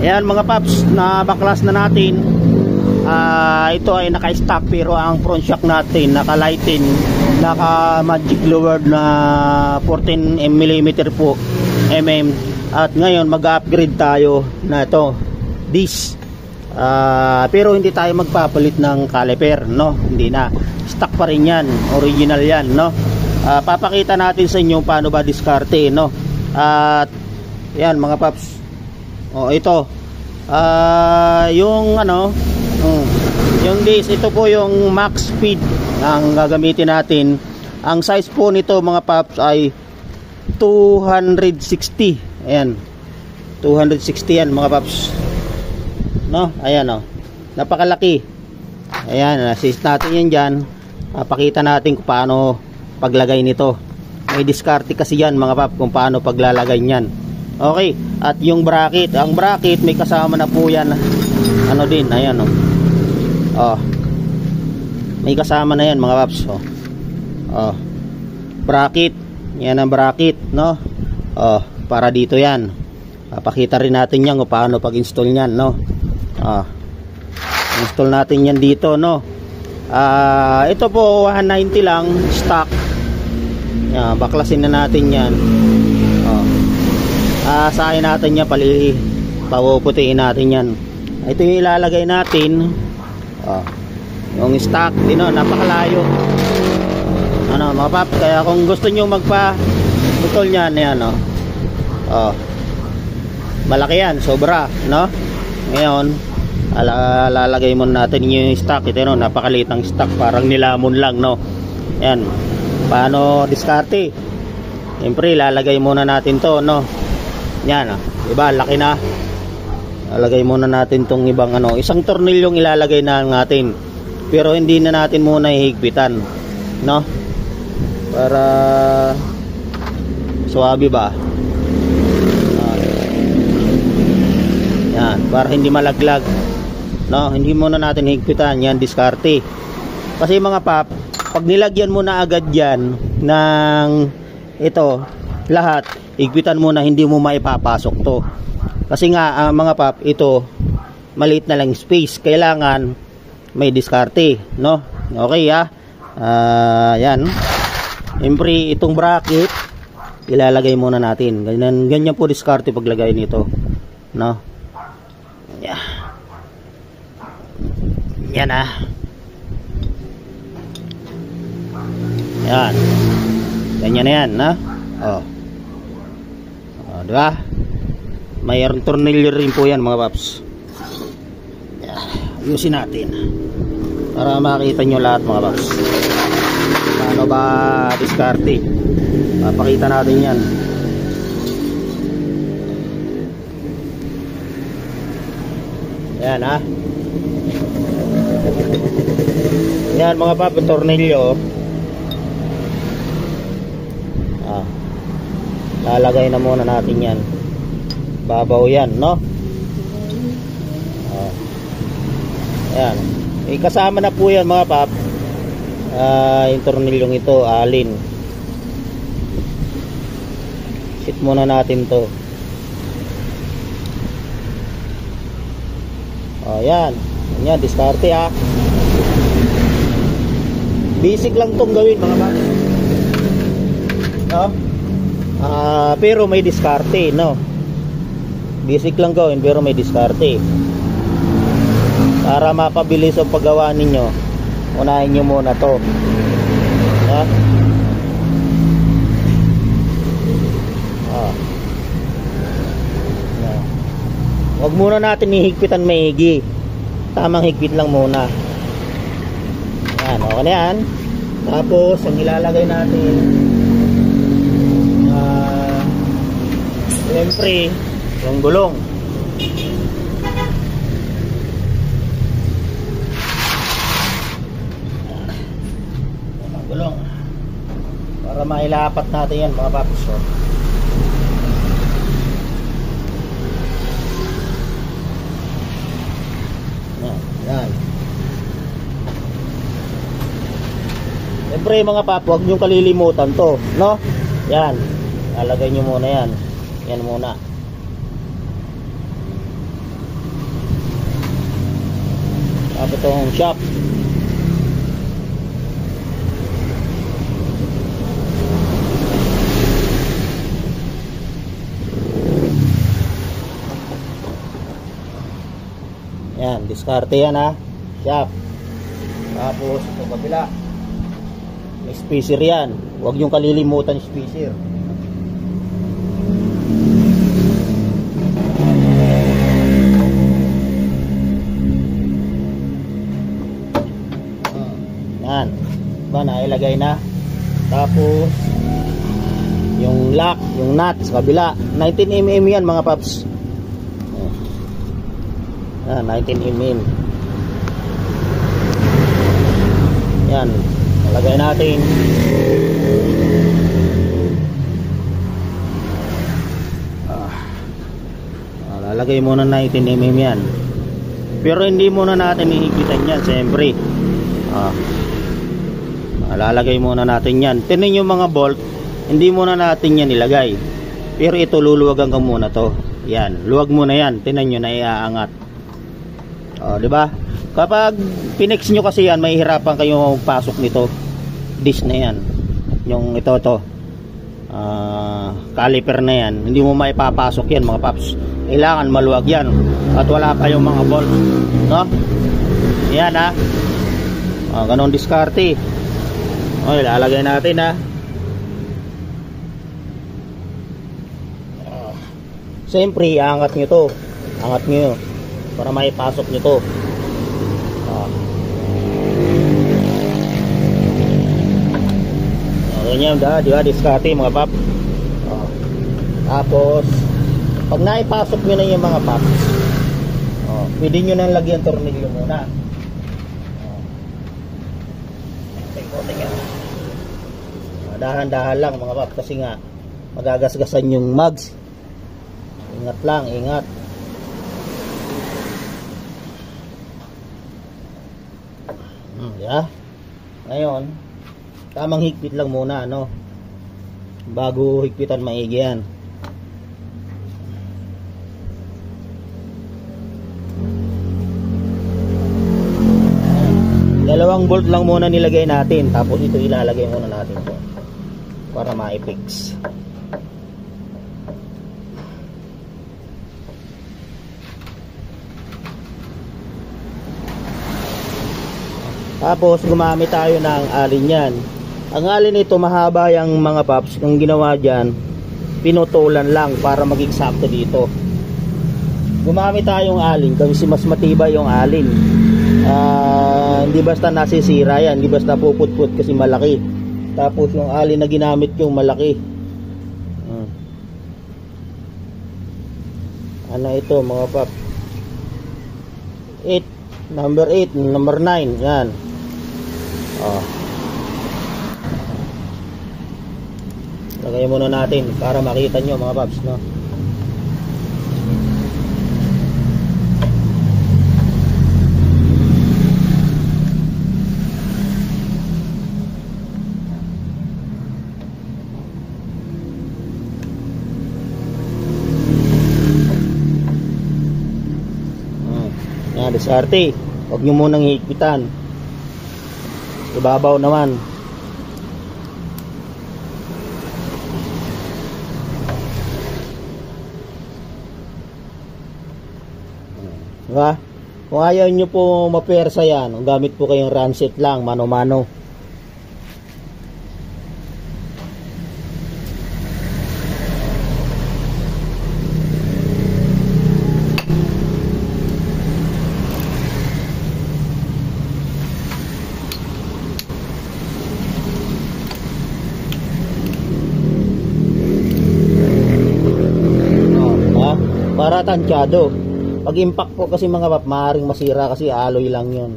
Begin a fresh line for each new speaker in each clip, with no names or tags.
Ayan mga paps, na baklas na natin. Ito ay naka-stock pero ang front shock natin naka-lighten, naka magic lowered na 14mm po at ngayon mag-upgrade tayo na ito this pero hindi tayo magpapalit ng caliper, no? Hindi na, stock pa rin yan, original yan, no? Papakita natin sa inyo paano ba diskarte, no? At yan mga paps, ito yung ano, yung this, ito po yung max speed ang gagamitin natin. Ang size po nito mga paps ay 260. Ayan, 260 yan mga paps, no? Ayan, napakalaki. Ayan, assist natin yan dyan. Pakita natin kung paano paglagay nito. May diskarte kasi yan mga paps kung paano paglalagay nyan. Okay, at yung bracket, ang bracket may kasama na po yan, ano din, ayan may kasama na yan mga paps. Bracket, yan ang bracket, no? Para dito yan. Papakita rin natin yan kung paano pag-install nyan, no? Install natin yan dito, no? Ito po 190 lang stock. Baklasin na natin yan. Sahin natin yan, papuputiin natin yan. Ito yung ilalagay natin. Yung stock din, napakalayo. Ano mga pap, kaya kung gusto nyo magpa-putol nyan, yan malaki yan, sobra, no? Ngayon lalagay muna natin yung stock. Ito napakaliit ng stock, parang nilamon lang, no? Yan, paano diskarte? Siyempre lalagay muna natin to, no? Yan, diba, laki na. Lalagay muna natin tong ibang isang tornilyong ilalagay na natin, pero hindi na natin muna ihigpitan, no? Para suwabe ba. Yan, para hindi malaglag, no? Hindi muna natin higpitan yan, diskarte. Kasi mga pap, pag nilagyan mo na agad yan ng ito lahat, higpitan mo na, hindi mo maipapasok to. Kasi nga mga pap, ito maliit na lang space, kailangan may diskarte, no? Okay, yan. Siyempre itong bracket ilalagay muna natin. Ganyan po diskarte paglagay nito, no? Yeah. Yan yan. Ganyan na yan, na? Diba? Mayroong tornilyo rin po yan mga paps. Ayusin natin para makita nyo lahat mga paps. Paano ba diskarte? Papakita natin yan. Yan yan mga paps, tornilyo. Lalagay na muna natin yan. Babaw yan, no? Ayan, kasama na po yan mga pap. Yung tornilyong ito, alin. Sit muna natin to. Ayan, yan, diskarte basic lang tong gawin mga pap, no? Pero may diskarte, no? Basic lang gawin pero may diskarte. Para mapabilis ang paggawa ninyo, unahin nyo muna to. Huwag muna natin ihigpitan maigi. Tamang higpit lang muna. Yan, okay na yan. Tapos ang ilalagay natin, siyempre yung gulong. Gulong para mailapat natin yan mga paps. Yan. Siyempre mga pap, huwag nyo kalilimutan to, no? Yan, lalagay nyo muna yan. Yan muna. itong shop. Yan, diskarte yan ha, shop. Tapos itong kabila, may spacer yan, huwag yung kalilimutan spacer. Yan, ba nailagay na. Tapos yung lock, yung nut sa kabila, 19mm yan mga paps. 19mm. Yan, nalagay natin. Lalagay muna 19mm yan. Pero hindi muna natin ihigpitan yan, siyempre. Lalagay muna natin yan. Tingnan yung mga bolt, hindi muna natin yan ilagay. Pero ito luluwagan ka muna to. Yan, luwag muna yan. Tingnan nyo na iaangat. Di ba? Kapag pinex nyo kasi yan, mahihirapan kayo pasok nito. Disc na yan. Yung ito to. Caliper na yan. Hindi mo maipapasok yan mga paps. Kailangan maluwag yan. At wala pa yung mga bolt. No? Yan ha. Ganun diskarte. Okay, lalagay natin ha. Siyempre, iangat nyo to. Angat nyo para maipasok nyo to. Ganyan da, di ba? Diskarte mga pap. Tapos pag naipasok nyo na yung mga pap, pwede nyo nang lagyan tornilyo muna. Dahan-dahan lang mga pap, kasi nga magagasgasan yung mags. Ingat lang, ingat. Yeah. Ngayon, tamang higpit lang muna, no? Bago higpitan maigi yan. Dalawang bolt lang muna nilagay natin, tapos ito ilalagay muna natin to para ma-fix. Tapos gumamit tayo ng alin yan. Ang alin nito mahaba yung mga paps. Ang ginawa dyan, pinutulan lang para maging sakto dito. Gumamit tayong alin kasi mas matibay yung alin. Hindi basta nasisira yan, hindi basta puput-put kasi malaki. Tapos yung alin na ginamit yung malaki. Ano ito mga paps? 8, number 8, number 9, yan. Lagay muna natin para makita nyo mga paps, no? Yan, diskarte. Huwag nyo munang higpitan. Ibabaw naman. Diba? Kung ayaw nyo po mapersa yan, gamit po kayong ranset lang, mano-mano. Para tansyado. Pag impact po kasi mga pap, maaaring masira kasi alloy lang yun.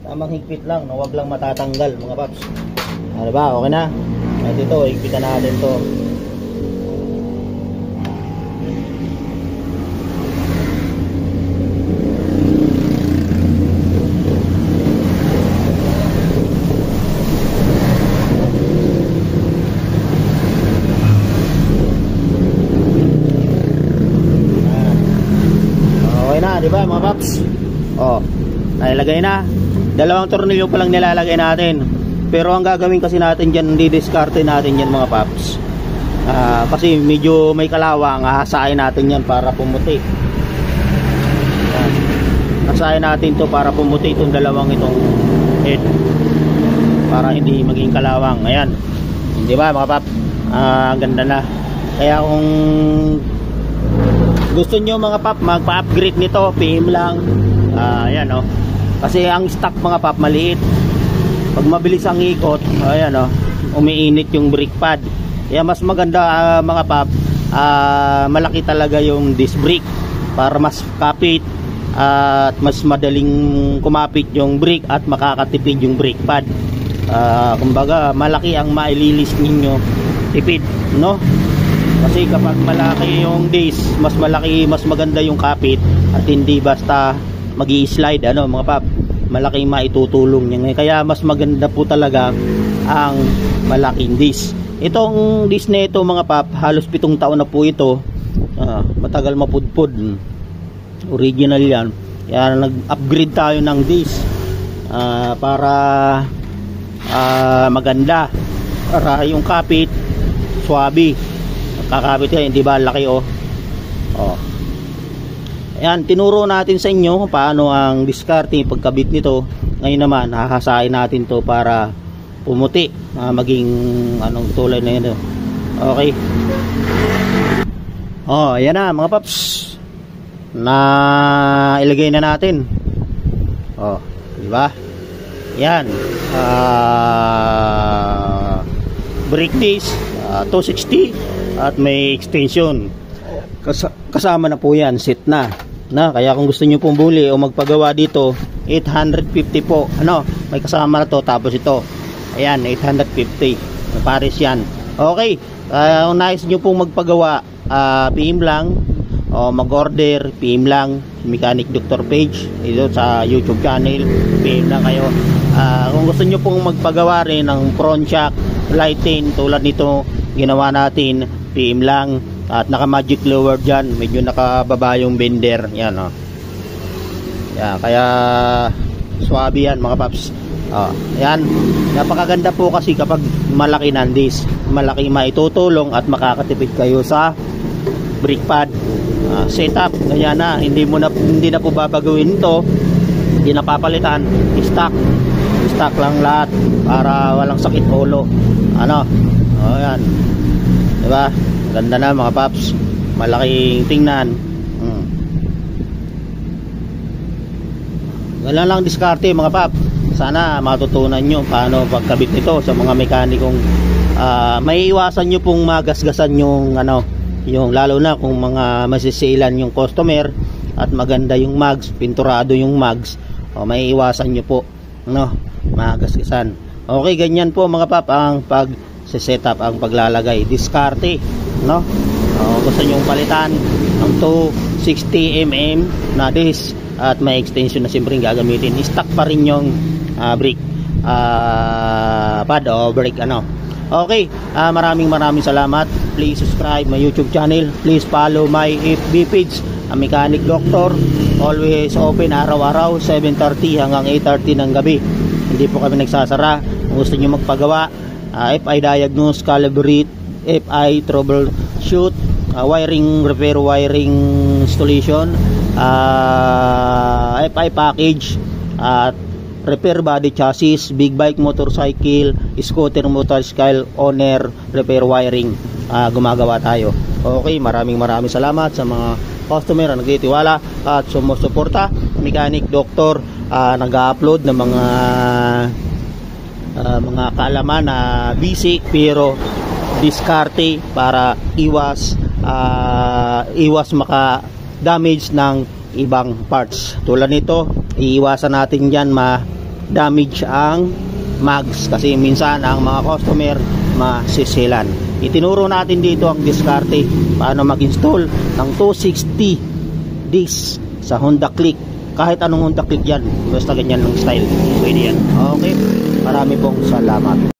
Tamang higpit lang, huwag lang matatanggal mga paps. Ano ba? Okay na? At ito, higpitan natin to. di ba mga paps? Oh, nailagay na. Dalawang tornilyo pa lang nilalagay natin. Pero ang gagawin kasi natin dyan, di-discarte natin yan mga paps. Kasi medyo may kalawang, hahasain natin yan para pumuti. Hahasain natin to para pumuti itong dalawang itong head, para hindi maging kalawang. Ayan, di ba mga paps? Ang ganda na. Kaya kung gusto nyo mga pap magpa-upgrade nito, PM lang. Ayan o. Kasi ang stock mga pap maliit. Pag mabilis ang ikot, ayan o, umiinit yung brake pad. Kaya mas maganda mga pap, malaki talaga yung disc brake para mas kapit at mas madaling kumapit yung brake at makakatipid yung brake pad. Kumbaga malaki ang maililis ninyo tipid, no? Kasi kapag malaki yung disc, mas malaki, mas maganda yung kapit at hindi basta magi-slide ano mga pap, malaking maitutulong niya. Kaya mas maganda po talaga ang malaking disc. Itong disc na ito mga pap, halos 7 taon na po ito. Matagal mapudpud, original yan. Kaya nag-upgrade tayo ng disc para maganda, para yung kapit swabe, kakapit yan, hindi ba laki oh. Ayan, tinuro natin sa inyo kung paano ang diskarte pagkabit nito. Ngayon naman hahasain natin to para pumuti, maging anong tulad na yun. Okay, ayan na mga paps, na ilagay na natin. Di ba? Yan, brake disc 260 at may extension. Kasama na po yan, set na. Kaya kung gusto nyo pong buli o magpagawa dito, 850 po. May kasama na to, tapos ito. Ayan, 850. Pares yan. Okay, kung nais nyo pong magpagawa, PM lang o mag-order, PM lang Mechanic Dr. Page ito sa YouTube channel, PM lang kayo. Kung gusto nyo pong magpagawa rin ng front shock lighting tulad nito ginawa natin, PM lang. At naka magic lower dyan, medyo nakababa yung bender. Yan yan, kaya swabe yan mga paps. Yan, napakaganda po kasi kapag malaki ng disc, malaki maitutulong at makakatipid kayo sa brake pad setup. Ganyan na, hindi na po babaguhin ito, hindi na papalitan, stock lang lahat para walang sakit ulo. Yan, diba? Ganda na mga paps, malaking tingnan. Wala lang diskarte mga pap. Sana matutunan nyo paano pagkabit nito sa mga mekanikong may iwasan nyo pong magasgasan yung yung lalo na kung mga masisilan yung customer at maganda yung mags, pinturado yung mags, may iwasan nyo po magasgasan. Okay, ganyan po mga pap ang setup, ang paglalagay diskarte. Gusto nyo palitan ng 260mm na disc at may extension na siyempre gagamitin, stock pa rin yung brake pad o brake Okay, maraming salamat. Please subscribe my YouTube channel, please follow my FB page, Mechanic Doctor. Always open araw-araw 7:30 hanggang 8:30 ng gabi. Hindi po kami nagsasara. Kung gusto nyo magpagawa, FI diagnose, calibrate, FI troubleshoot, wiring repair, wiring installation, FI package, at repair body chassis, big bike, motorcycle, scooter, motorcycle owner, repair wiring, gumagawa tayo. Okay, maraming salamat sa mga customer na nagtitiwala at sumusuporta. Mechanic Doctor nag-upload ng mga kaalaman na basic pero diskarte para iwas maka-damage ng ibang parts. Tulad nito, iiwasan natin dyan ma-damage ang mags kasi minsan ang mga customer masisilan. Itinuro natin dito ang diskarte paano mag-install ng 260 disc sa Honda Click. Kahit anong Honda Click yan, basta ganyan ng style, pwede yan. Okay, marami pong salamat.